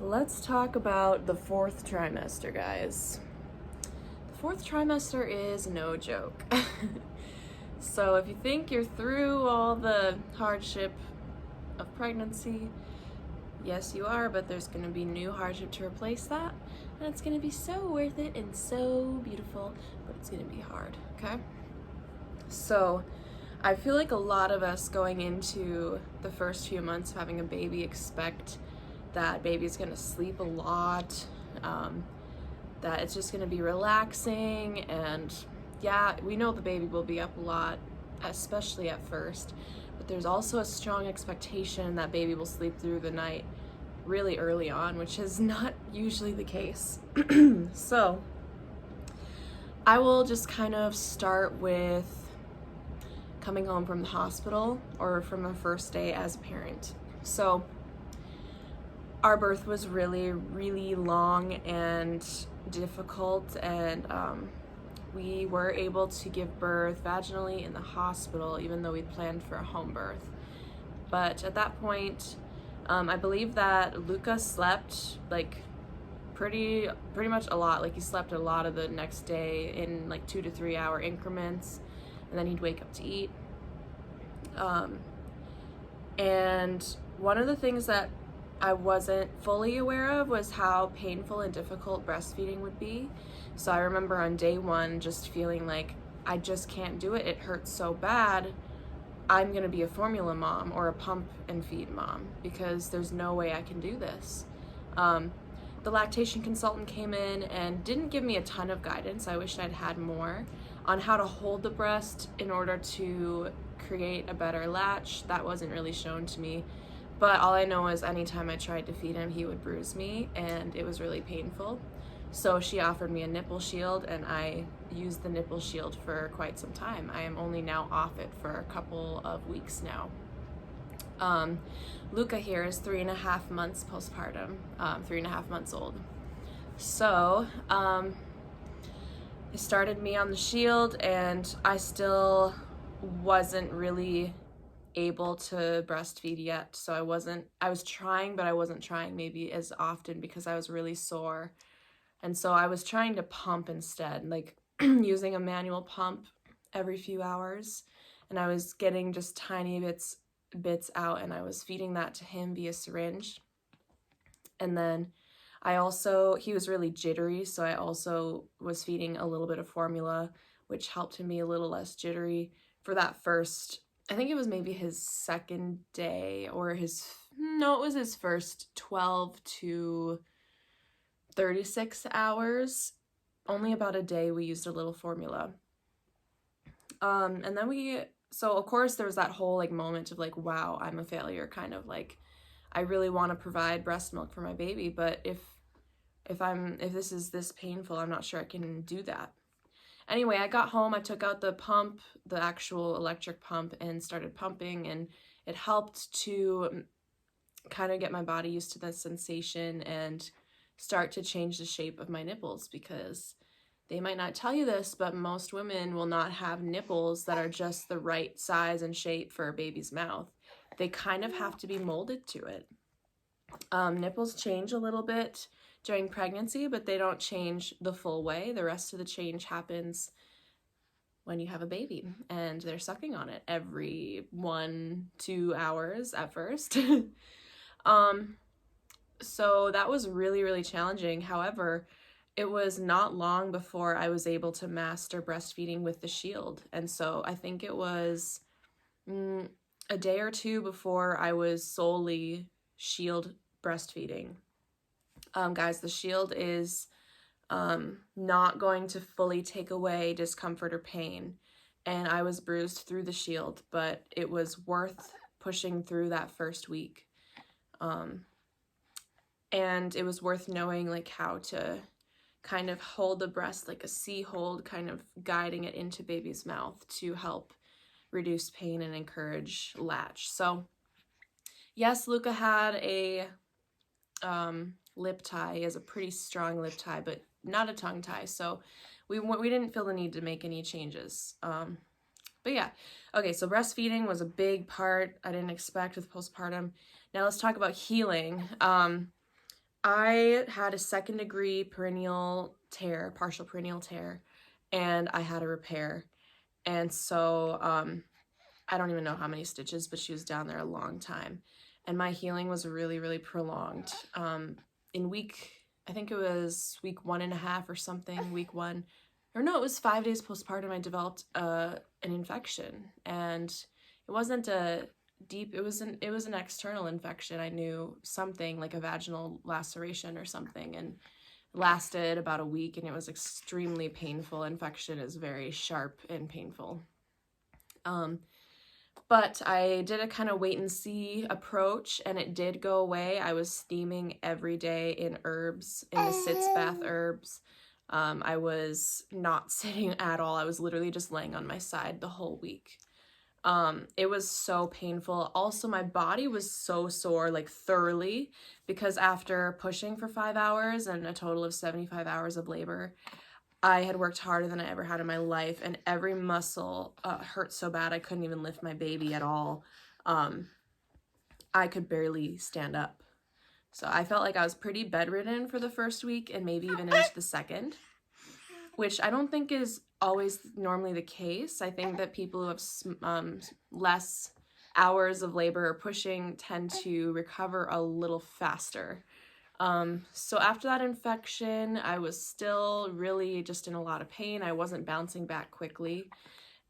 Let's talk about the fourth trimester, guys. The fourth trimester is no joke. So if you think you're through all the hardship of pregnancy, yes you are, but there's going to be new hardship to replace that, and it's going to be so worth it and so beautiful, but it's going to be hard, okay? So I feel like a lot of us going into the first few months of having a baby expect that baby's gonna sleep a lot, that it's just gonna be relaxing, and yeah, we know the baby will be up a lot, especially at first, but there's also a strong expectation that baby will sleep through the night really early on, which is not usually the case. So I will just kind of start with coming home from the hospital or from the first day as a parent. So our birth was really, really long and difficult, and we were able to give birth vaginally in the hospital, even though we'd planned for a home birth. But at that point, I believe that Luca slept like pretty much a lot. Like, he slept a lot of the next day in like 2 to 3 hour increments, and then he'd wake up to eat. And one of the things that I wasn't fully aware of was how painful and difficult breastfeeding would be. So I remember on day one just feeling like I just can't do it. It hurts so bad. I'm gonna be a formula mom or a pump and feed mom because there's no way I can do this. The lactation consultant came in and didn't give me a ton of guidance. I wish I'd had more on how to hold the breast in order to create a better latch. That wasn't really shown to me. But all I know is anytime I tried to feed him, he would bruise me, and it was really painful. So she offered me a nipple shield, and I used the nipple shield for quite some time. I am only now off it for a couple of weeks now. Luca here is 3.5 months postpartum, 3.5 months old. So they started me on the shield, and I still wasn't really able to breastfeed yet. So I was trying, but I wasn't trying maybe as often because I was really sore. And so I was trying to pump instead, like using a manual pump every few hours. And I was getting just tiny bits out, and I was feeding that to him via syringe. And then he was really jittery, so I also was feeding a little bit of formula, which helped him be a little less jittery for that first, I think it was maybe his second day, or it was his first 12 to 36 hours. Only about a day we used a little formula. And then so of course there was that whole like moment of like, wow, I'm a failure, kind of like, I really want to provide breast milk for my baby, but if this is this painful, I'm not sure I can do that. Anyway, I got home, I took out the pump, the actual electric pump, and started pumping, and it helped to kind of get my body used to the sensation and start to change the shape of my nipples, because they might not tell you this, but most women will not have nipples that are just the right size and shape for a baby's mouth. They kind of have to be molded to it. Nipples change a little bit during pregnancy, but they don't change the full way. The rest of the change happens when you have a baby, and they're sucking on it every 1-2 hours at first. So that was really, really challenging. However, it was not long before I was able to master breastfeeding with the shield. And so I think it was a day or two before I was solely shield breastfeeding. Guys, the shield is not going to fully take away discomfort or pain. And I was bruised through the shield, but it was worth pushing through that first week. And it was worth knowing like how to kind of hold the breast like a C hold, kind of guiding it into baby's mouth to help reduce pain and encourage latch. So yes, Luca had a lip tie. He has a pretty strong lip tie, but not a tongue tie. So we didn't feel the need to make any changes. But yeah, okay, so breastfeeding was a big part I didn't expect with postpartum. Now let's talk about healing. I had a 2nd-degree partial perineal tear, and I had a repair. And so I don't even know how many stitches, but she was down there a long time. And my healing was really, really prolonged. I think it was week 1.5 or something, week 1. Or no, it was 5 days postpartum, I developed an infection. And it wasn't a deep, it was an external infection. I knew something like a vaginal laceration or something, and lasted about a week, and it was extremely painful. Infection is very sharp and painful. But I did a kind of wait and see approach, and it did go away. I was steaming every day in herbs, in the sitz bath herbs. I was not sitting at all. I was literally just laying on my side the whole week. It was so painful. Also, my body was so sore, like thoroughly, because after pushing for 5 hours and a total of 75 hours of labor, I had worked harder than I ever had in my life, and every muscle hurt so bad I couldn't even lift my baby at all. I could barely stand up. So I felt like I was pretty bedridden for the first week and maybe even into the second, which I don't think is always normally the case. I think that people who have less hours of labor or pushing tend to recover a little faster. So after that infection, I was still really just in a lot of pain. I wasn't bouncing back quickly,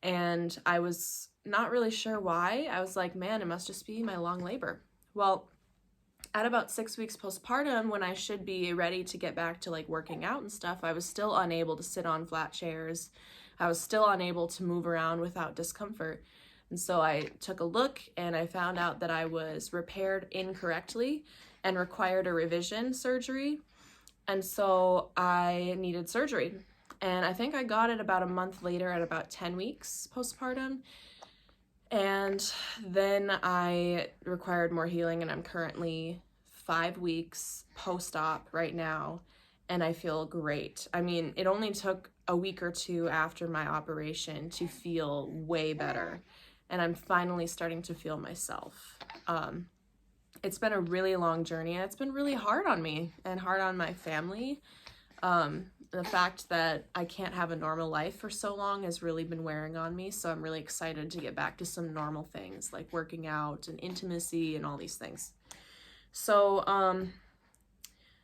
and I was not really sure why. I was like, man, it must just be my long labor. Well, at about 6 weeks postpartum, when I should be ready to get back to like working out and stuff, I was still unable to sit on flat chairs. I was still unable to move around without discomfort. And so I took a look, and I found out that I was repaired incorrectly and required a revision surgery. And so I needed surgery. And I think I got it about a month later at about 10 weeks postpartum. And then I required more healing, and I'm currently 5 weeks post-op right now, and I feel great. I mean, it only took a week or two after my operation to feel way better, and I'm finally starting to feel myself. It's been a really long journey, and it's been really hard on me and hard on my family. The fact that I can't have a normal life for so long has really been wearing on me, so I'm really excited to get back to some normal things like working out and intimacy and all these things. So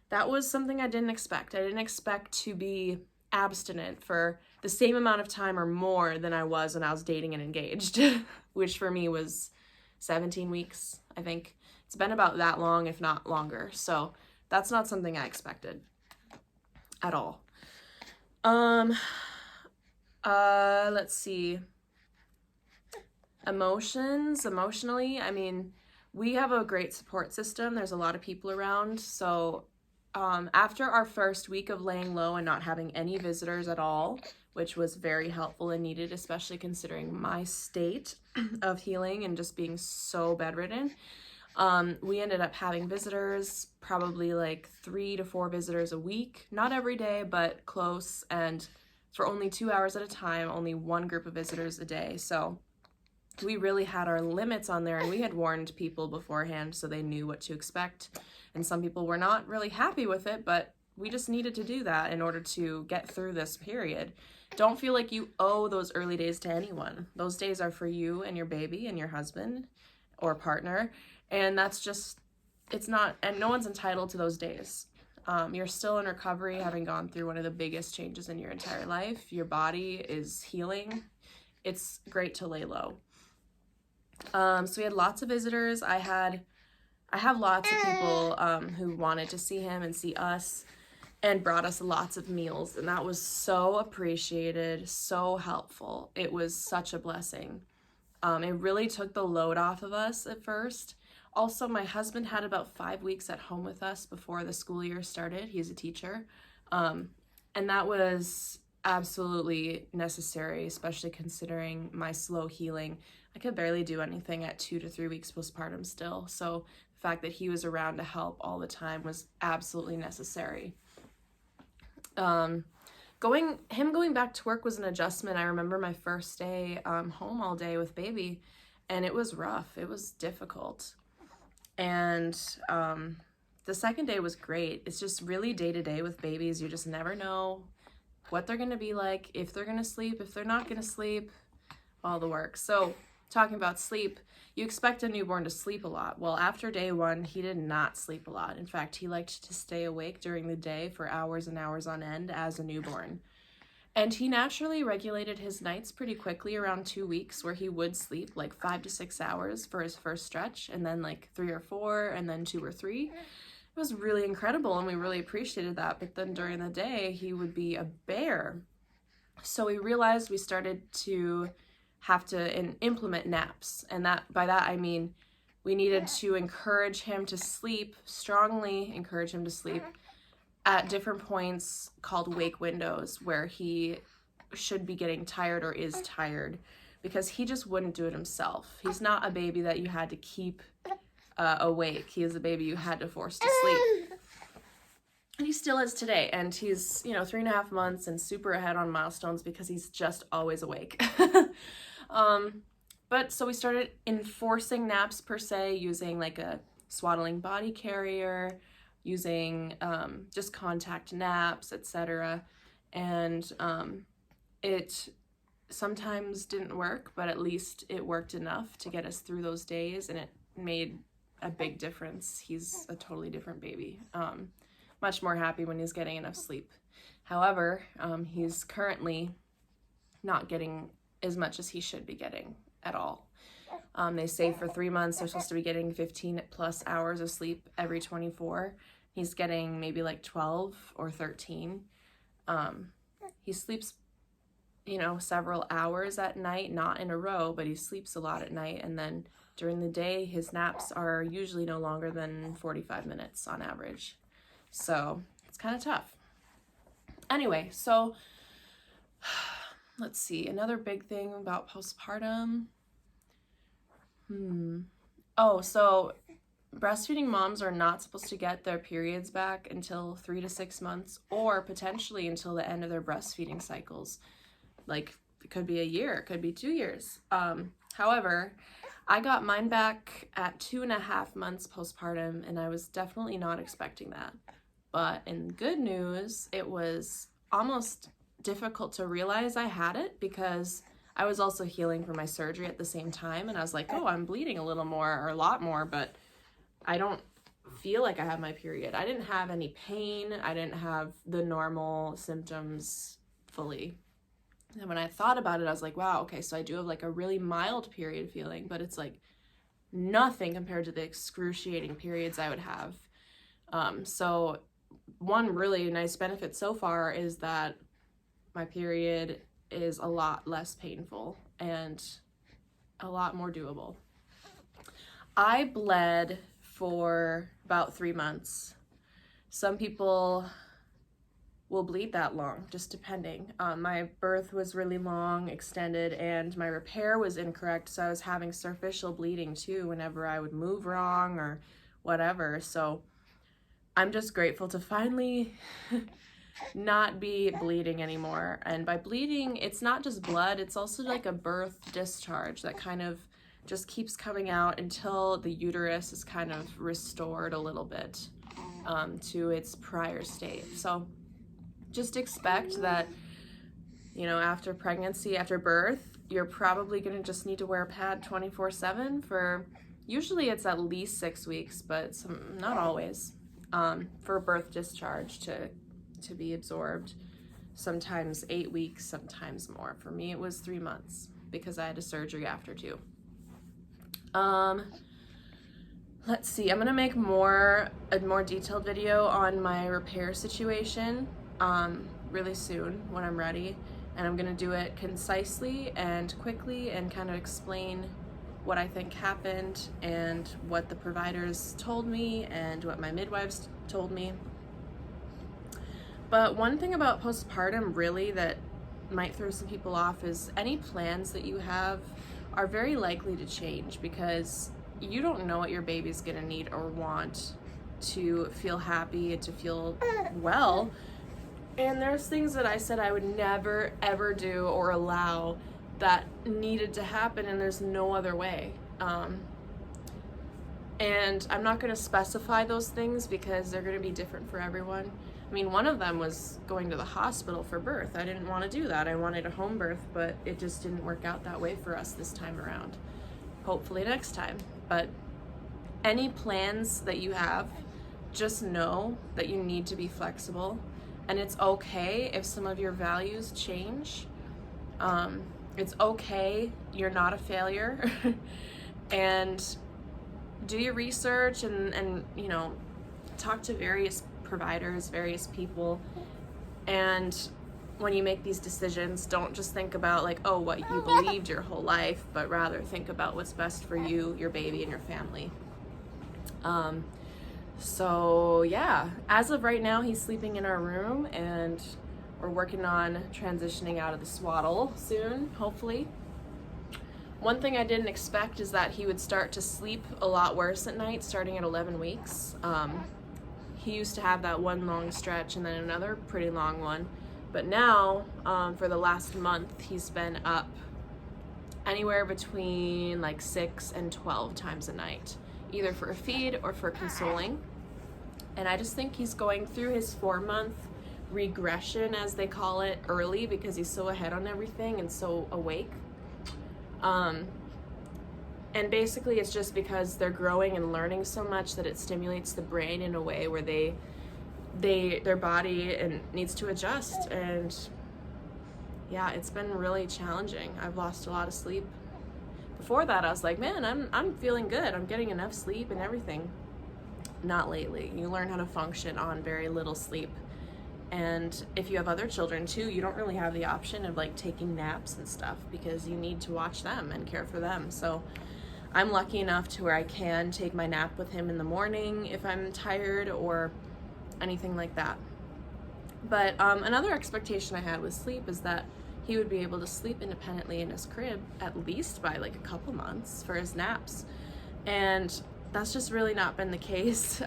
that was something I didn't expect. I didn't expect to be abstinent for the same amount of time or more than I was when I was dating and engaged, which for me was 17 weeks, I think. It's been about that long, if not longer. So that's not something I expected at all. Let's see. Emotionally, I mean, we have a great support system. There's a lot of people around. So after our first week of laying low and not having any visitors at all, which was very helpful and needed, especially considering my state of healing and just being so bedridden, we ended up having visitors, probably like 3 to 4 visitors a week, not every day, but close, and for only 2 hours at a time, only one group of visitors a day. So we really had our limits on there, and we had warned people beforehand so they knew what to expect. And some people were not really happy with it, but we just needed to do that in order to get through this period. Don't feel like you owe those early days to anyone. Those days are for you and your baby and your husband or partner. And that's just, it's not, and no one's entitled to those days. You're still in recovery, having gone through one of the biggest changes in your entire life. Your body is healing. It's great to lay low. So we had lots of visitors. I have lots of people who wanted to see him and see us and brought us lots of meals. And that was so appreciated, so helpful. It was such a blessing. It really took the load off of us at first. Also, my husband had about 5 weeks at home with us before the school year started. He's a teacher. And that was absolutely necessary, especially considering my slow healing. I could barely do anything at 2 to 3 weeks postpartum still. So the fact that he was around to help all the time was absolutely necessary. Going back to work was an adjustment. I remember my first day home all day with baby, and it was rough. It was difficult. And the second day was great. It's just really day to day with babies. You just never know what they're going to be like, if they're going to sleep, if they're not going to sleep, all the work. So talking about sleep, you expect a newborn to sleep a lot. Well, after day 1, he did not sleep a lot. In fact, he liked to stay awake during the day for hours and hours on end as a newborn. And he naturally regulated his nights pretty quickly around 2 weeks, where he would sleep like 5 to 6 hours for his first stretch, and then like 3 or 4, and then 2 or 3. It was really incredible, and we really appreciated that. But then during the day, he would be a bear. So we realized we started to have to implement naps, and by that I mean we needed to encourage him to sleep, strongly encourage him to sleep at different points called wake windows, where he should be getting tired or is tired, because he just wouldn't do it himself. He's not a baby that you had to keep awake. He is a baby you had to force to sleep. And he still is today, and he's 3.5 months and super ahead on milestones because he's just always awake. But so we started enforcing naps per se, using like a swaddling body carrier, using just contact naps, etc. And it sometimes didn't work, but at least it worked enough to get us through those days, and it made a big difference. He's a totally different baby. Much more happy when he's getting enough sleep. However, he's currently not getting as much as he should be getting at all. They say for 3 months they're supposed to be getting 15 plus hours of sleep every 24. He's getting maybe like 12 or 13. He sleeps, several hours at night, not in a row, but he sleeps a lot at night. And then during the day, his naps are usually no longer than 45 minutes on average. So it's kind of tough. Anyway, so let's see. Another big thing about postpartum. Oh, so breastfeeding moms are not supposed to get their periods back until 3 to 6 months, or potentially until the end of their breastfeeding cycles. Like, it could be a year, it could be 2 years. However, I got mine back at 2.5 months postpartum, and I was definitely not expecting that. But in good news, it was almost difficult to realize I had it, because I was also healing from my surgery at the same time, and I was like, oh, I'm bleeding a little more, or a lot more, but I don't feel like I have my period. I didn't have any pain. I didn't have the normal symptoms fully. And when I thought about it, I was like, wow, okay, so I do have like a really mild period feeling, but it's like nothing compared to the excruciating periods I would have. So one really nice benefit so far is that my period is a lot less painful and a lot more doable. I bled for about 3 months. Some people will bleed that long, just depending. My birth was really long, extended, and my repair was incorrect, so I was having superficial bleeding too whenever I would move wrong or whatever. So I'm just grateful to finally not be bleeding anymore. And by bleeding, it's not just blood, it's also like a birth discharge that kind of just keeps coming out until the uterus is kind of restored a little bit to its prior state. So just expect that, after pregnancy, after birth, you're probably going to just need to wear a pad 24/7 for, usually it's at least 6 weeks, but not always, for birth discharge to be absorbed. Sometimes 8 weeks, sometimes more. For me, it was 3 months because I had a surgery after too. Let's see, I'm gonna make a more detailed video on my repair situation really soon when I'm ready, and I'm gonna do it concisely and quickly and kind of explain what I think happened and what the providers told me and what my midwives told me. But one thing about postpartum really that might throw some people off is any plans that you have are very likely to change, because you don't know what your baby's gonna need or want to feel happy and to feel well. And there's things that I said I would never ever do or allow that needed to happen, and there's no other way. And I'm not going to specify those things because they're going to be different for everyone. I mean, one of them was going to the hospital for birth. I didn't want to do that. I wanted a home birth, but it just didn't work out that way for us this time around. Hopefully next time. But any plans that you have, just know that you need to be flexible, and it's okay if some of your values change. It's okay, you're not a failure. And do your research and you know, talk to various providers, various people. And when you make these decisions, don't just think about like, oh, what you believed your whole life, but rather think about what's best for you, your baby, and your family. So yeah, as of right now, he's sleeping in our room, and we're working on transitioning out of the swaddle soon, hopefully. One thing I didn't expect is that he would start to sleep a lot worse at night starting at 11 weeks. He used to have that one long stretch and then another pretty long one. But now, for the last month, he's been up anywhere between like 6 and 12 times a night, either for a feed or for consoling. And I just think he's going through his 4-month regression, as they call it, early because he's so ahead on everything and so awake. And basically it's just because they're growing and learning so much that it stimulates the brain in a way where their body needs to adjust. And yeah, it's been really challenging. I've lost a lot of sleep. Before that, I was like, man, I'm feeling good. I'm getting enough sleep and everything. Not lately. You learn how to function on very little sleep. And if you have other children too, you don't really have the option of like taking naps and stuff because you need to watch them and care for them. So I'm lucky enough to where I can take my nap with him in the morning if I'm tired or anything like that. But another expectation I had with sleep is that he would be able to sleep independently in his crib at least by like a couple months for his naps. And that's just really not been the case.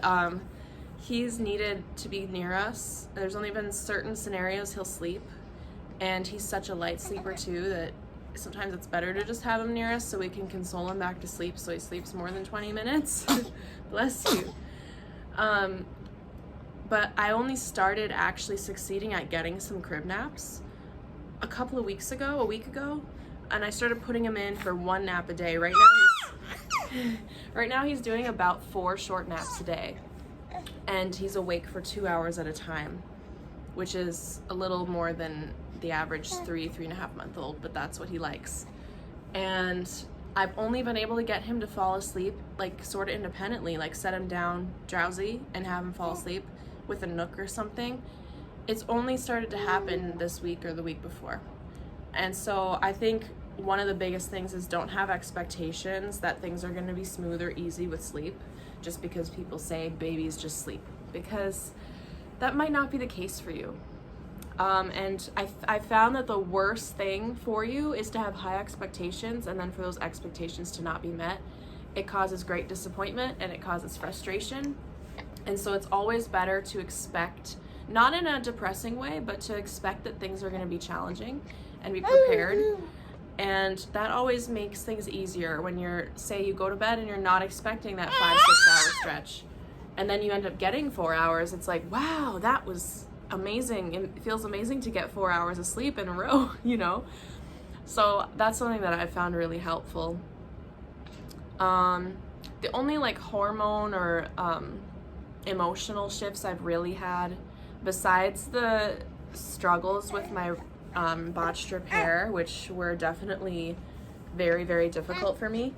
He's needed to be near us. There's only been certain scenarios he'll sleep, and he's such a light sleeper too that sometimes it's better to just have him near us so we can console him back to sleep so he sleeps more than 20 minutes. Bless you. But I only started actually succeeding at getting some crib naps a week ago, and I started putting him in for 1 nap a day. Right now he's doing about 4 short naps a day. And he's awake for 2 hours at a time, which is a little more than the average 3.5 month old, but that's what he likes. And I've only been able to get him to fall asleep like sort of independently, like set him down drowsy and have him fall asleep with a Nook or something. It's only started to happen this week or the week before. And so I think one of the biggest things is don't have expectations that things are going to be smooth or easy with sleep just because people say babies just sleep, because that might not be the case for you. And I found that the worst thing for you is to have high expectations and then for those expectations to not be met. It causes great disappointment and it causes frustration. And so it's always better to expect, not in a depressing way, but to expect that things are going to be challenging and be prepared. And that always makes things easier when say you go to bed and you're not expecting that 5-6 hour stretch, and then you end up getting 4 hours. It's like, wow, that was amazing. It feels amazing to get 4 hours of sleep in a row, you know? So that's something that I found really helpful. The only like hormone or emotional shifts I've really had, besides the struggles with my botched repair, which were definitely very, very difficult for me,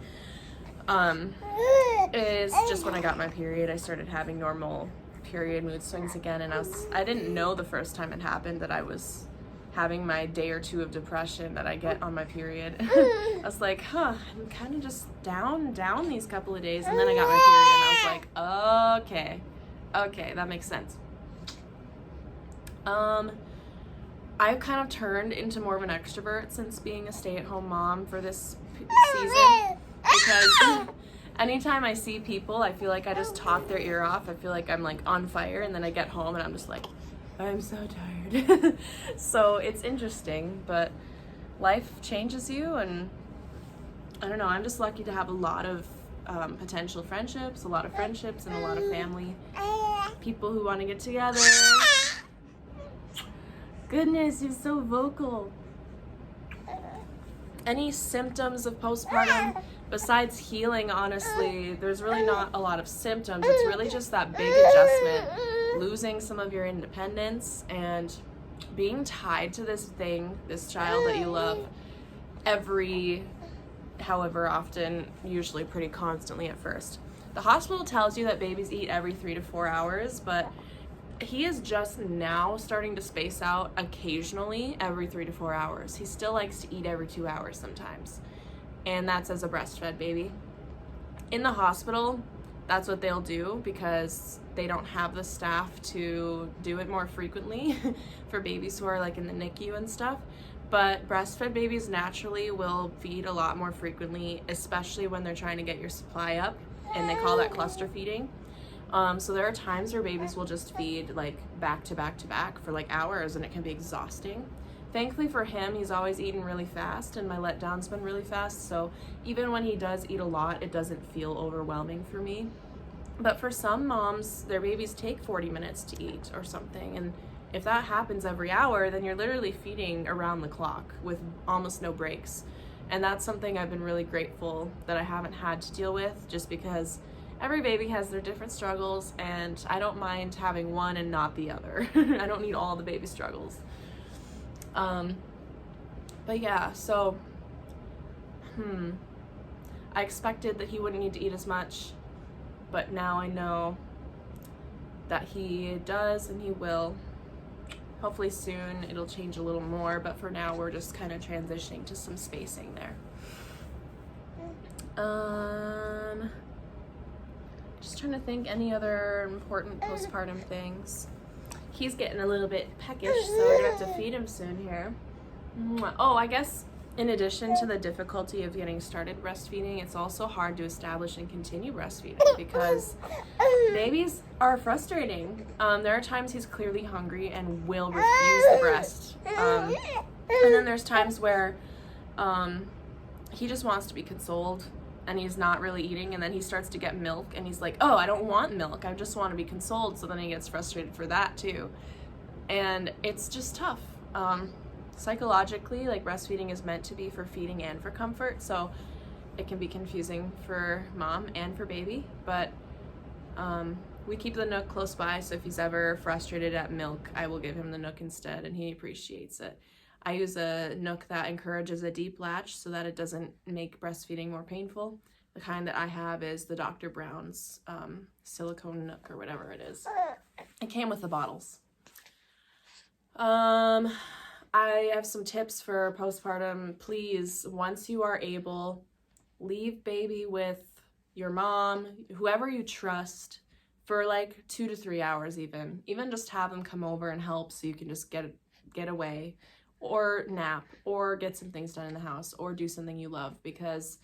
is just when I got my period, I started having normal period mood swings again, and I didn't know the first time it happened that I was having my day or two of depression that I get on my period. I was like, I'm kind of just down these couple of days, and then I got my period and I was like, okay, that makes sense. I've kind of turned into more of an extrovert since being a stay-at-home mom for this season, because anytime I see people, I feel like I just talk their ear off. I feel like I'm like on fire, and then I get home and I'm just like, I'm so tired. So it's interesting, but life changes you, and I don't know, I'm just lucky to have a lot of potential friendships, a lot of friendships, and a lot of family. People who want to get together. Goodness, you're so vocal. Any symptoms of postpartum, besides healing, honestly, there's really not a lot of symptoms. It's really just that big adjustment, losing some of your independence and being tied to this thing, this child that you love, however often, usually pretty constantly at first. The hospital tells you that babies eat every 3 to 4 hours, but he is just now starting to space out occasionally every 3 to 4 hours. He still likes to eat every 2 hours sometimes, and that's as a breastfed baby. In the hospital, that's what they'll do because they don't have the staff to do it more frequently for babies who are like in the NICU and stuff. But breastfed babies naturally will feed a lot more frequently, especially when they're trying to get your supply up, and they call that cluster feeding. So there are times where babies will just feed like back to back to back for like hours, and it can be exhausting. Thankfully for him, he's always eaten really fast, and my letdown's been really fast, so even when he does eat a lot, it doesn't feel overwhelming for me. But for some moms, their babies take 40 minutes to eat or something, and if that happens every hour, then you're literally feeding around the clock with almost no breaks. And that's something I've been really grateful that I haven't had to deal with, just because every baby has their different struggles, and I don't mind having one and not the other. I don't need all the baby struggles. But yeah, so I expected that he wouldn't need to eat as much, but now I know that he does and he will. Hopefully soon it'll change a little more, but for now we're just kind of transitioning to some spacing there. Just trying to think any other important postpartum things. He's getting a little bit peckish, so we're gonna have to feed him soon here. Oh, I guess in addition to the difficulty of getting started breastfeeding, it's also hard to establish and continue breastfeeding because babies are frustrating. There are times he's clearly hungry and will refuse the breast. And then there's times where he just wants to be consoled and he's not really eating, and then he starts to get milk and he's like, oh, I don't want milk, I just want to be consoled. So then he gets frustrated for that too. And it's just tough. Psychologically, like, breastfeeding is meant to be for feeding and for comfort, so it can be confusing for mom and for baby, but we keep the Nook close by, so if he's ever frustrated at milk, I will give him the Nook instead, and he appreciates it. I use a Nook that encourages a deep latch so that it doesn't make breastfeeding more painful. The kind that I have is the Dr. Brown's silicone Nook or whatever it is. It came with the bottles. I have some tips for postpartum. Please, once you are able, leave baby with your mom, whoever you trust, for like 2 to 3 hours even. Even just have them come over and help so you can just get away, or nap, or get some things done in the house, or do something you love, because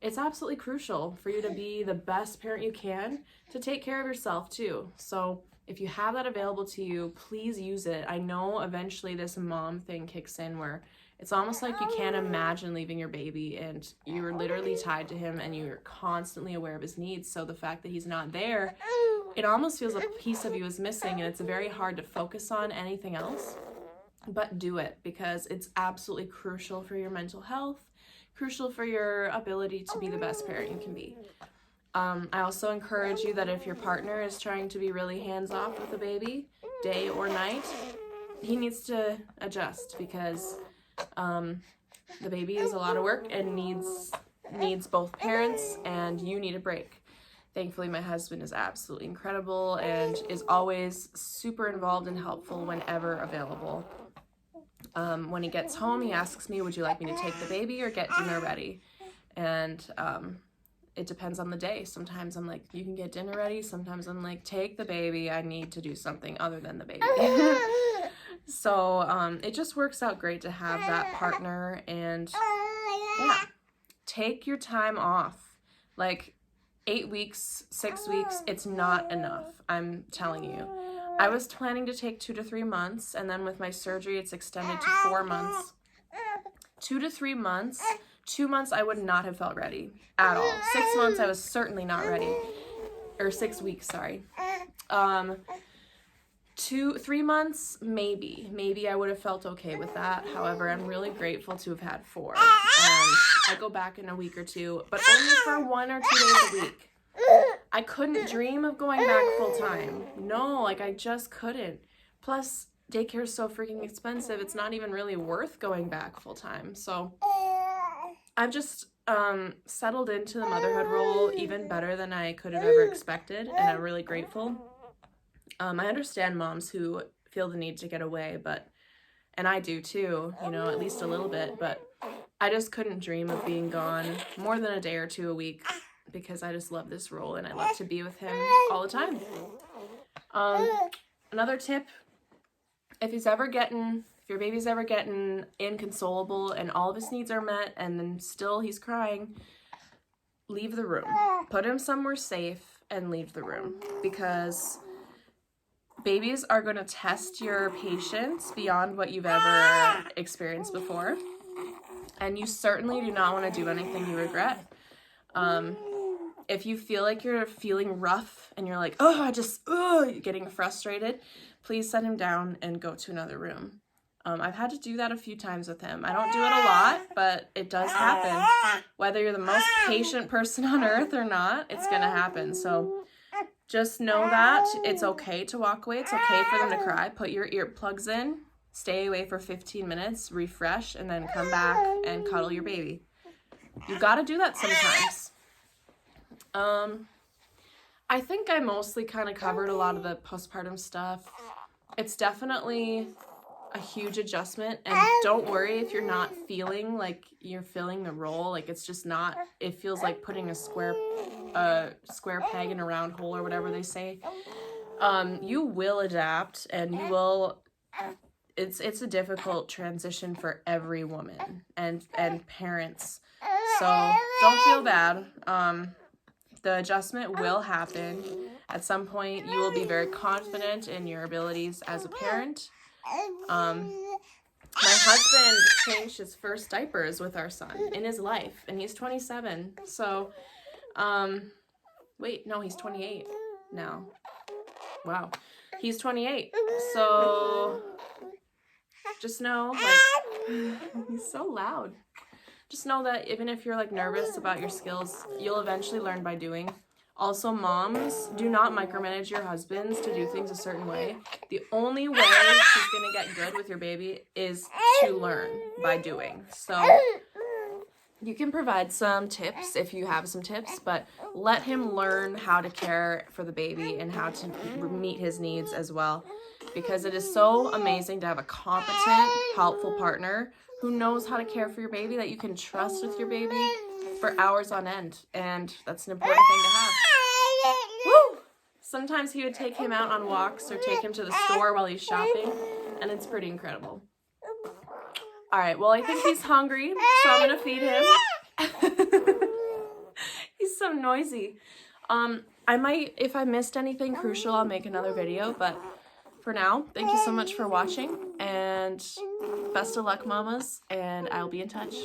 it's absolutely crucial for you to be the best parent you can, to take care of yourself too. So if you have that available to you, please use it. I know eventually this mom thing kicks in where it's almost like you can't imagine leaving your baby and you're literally tied to him and you're constantly aware of his needs. So the fact that he's not there, it almost feels a piece of you is missing, and it's very hard to focus on anything else. But do it, because it's absolutely crucial for your mental health, crucial for your ability to be the best parent you can be. I also encourage you that if your partner is trying to be really hands-off with the baby, day or night, he needs to adjust, because the baby is a lot of work and needs both parents, and you need a break. Thankfully, my husband is absolutely incredible and is always super involved and helpful whenever available. When he gets home, he asks me, would you like me to take the baby or get dinner ready? And it depends on the day. Sometimes I'm like, you can get dinner ready. Sometimes I'm like, take the baby. I need to do something other than the baby. So it just works out great to have that partner. And yeah, take your time off. Like 8 weeks, 6 weeks, it's not enough. I'm telling you. I was planning to take 2 to 3 months, and then with my surgery, it's extended to 4 months. 2 to 3 months 2 months, I would not have felt ready at all. 6 months, I was certainly not ready. Or 6 weeks, sorry. 3 months, maybe I would have felt okay with that. However, I'm really grateful to have had 4. I go back in a week or 2, but only for 1 or 2 days a week. I couldn't dream of going back full time. No, like I just couldn't. Plus, daycare is so freaking expensive. It's not even really worth going back full time. So I've just settled into the motherhood role even better than I could have ever expected, and I'm really grateful. I understand moms who feel the need to get away, and I do too, you know, at least a little bit, but I just couldn't dream of being gone more than a day or 2 a week because I just love this role and I love to be with him all the time. Another tip, if your baby's ever getting inconsolable and all of his needs are met and then still he's crying, leave the room. Put him somewhere safe and leave the room, because babies are going to test your patience beyond what you've ever experienced before. And you certainly do not want to do anything you regret. If you feel like you're feeling rough and you're like, you're getting frustrated, please set him down and go to another room. I've had to do that a few times with him. I don't do it a lot, but it does happen. Whether you're the most patient person on earth or not, it's going to happen. So just know that it's okay to walk away. It's okay for them to cry. Put your earplugs in, stay away for 15 minutes, refresh, and then come back and cuddle your baby. You got to do that sometimes. I think I mostly kind of covered a lot of the postpartum stuff. It's definitely a huge adjustment, and don't worry if you're not feeling like you're filling the role. Like, it's just not, it feels like putting a square peg in a round hole, or whatever they say. You will adapt, and you will, it's a difficult transition for every woman and parents. So don't feel bad. The adjustment will happen. At some point, you will be very confident in your abilities as a parent. My husband changed his first diapers with our son in his life, and he's 27. So, wait, no, he's 28 now. Wow. He's 28. So, just know, like, he's so loud. Just know that even if you're like nervous about your skills, you'll eventually learn by doing. Also, moms, do not micromanage your husbands to do things a certain way. The only way he's going to get good with your baby is to learn by doing. So you can provide some tips if you have some tips, but let him learn how to care for the baby and how to meet his needs as well. Because it is so amazing to have a competent, helpful partner who knows how to care for your baby, that you can trust with your baby for hours on end. And that's an important thing to have. Woo! Sometimes he would take him out on walks or take him to the store while he's shopping, and it's pretty incredible. All right, well, I think he's hungry, so I'm going to feed him. He's so noisy. I might, if I missed anything crucial, I'll make another video, but for now, thank you so much for watching, and best of luck, mamas, and I'll be in touch.